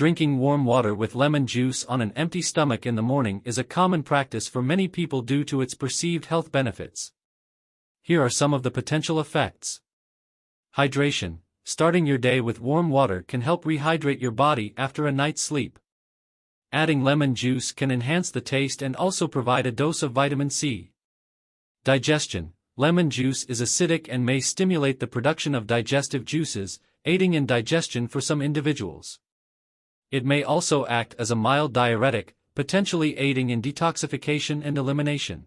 Drinking warm water with lemon juice on an empty stomach in the morning is a common practice for many people due to its perceived health benefits. Here are some of the potential effects. Hydration. Starting your day with warm water can help rehydrate your body after a night's sleep. Adding lemon juice can enhance the taste and also provide a dose of vitamin C. Digestion. Lemon juice is acidic and may stimulate the production of digestive juices, aiding in digestion for some individuals. It may also act as a mild diuretic, potentially aiding in detoxification and elimination.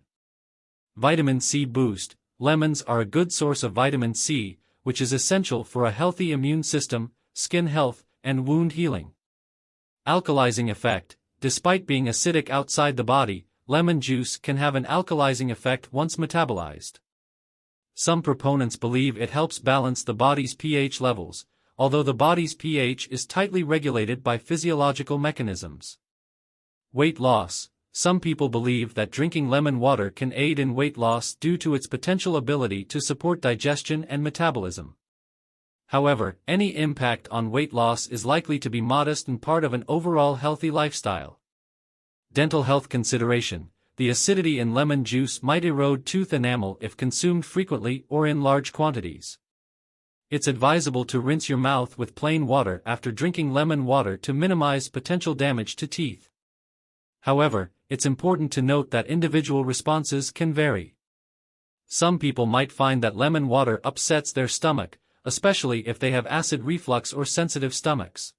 Vitamin C boost. Lemons are a good source of vitamin C, which is essential for a healthy immune system, skin health, and wound healing. Alkalizing effect. Despite being acidic outside the body, lemon juice can have an alkalizing effect once metabolized. Some proponents believe it helps balance the body's pH levels, although the body's pH is tightly regulated by physiological mechanisms. Weight loss. Some people believe that drinking lemon water can aid in weight loss due to its potential ability to support digestion and metabolism. However, any impact on weight loss is likely to be modest and part of an overall healthy lifestyle. Dental health consideration. The acidity in lemon juice might erode tooth enamel if consumed frequently or in large quantities. It's advisable to rinse your mouth with plain water after drinking lemon water to minimize potential damage to teeth. However, it's important to note that individual responses can vary. Some people might find that lemon water upsets their stomach, especially if they have acid reflux or sensitive stomachs.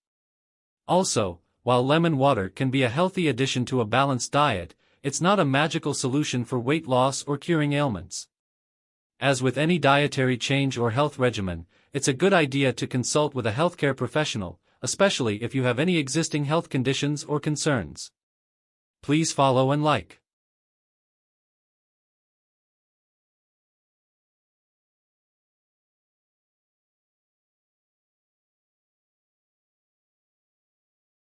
Also, while lemon water can be a healthy addition to a balanced diet, it's not a magical solution for weight loss or curing ailments. As with any dietary change or health regimen, it's a good idea to consult with a healthcare professional, especially if you have any existing health conditions or concerns. Please follow and like.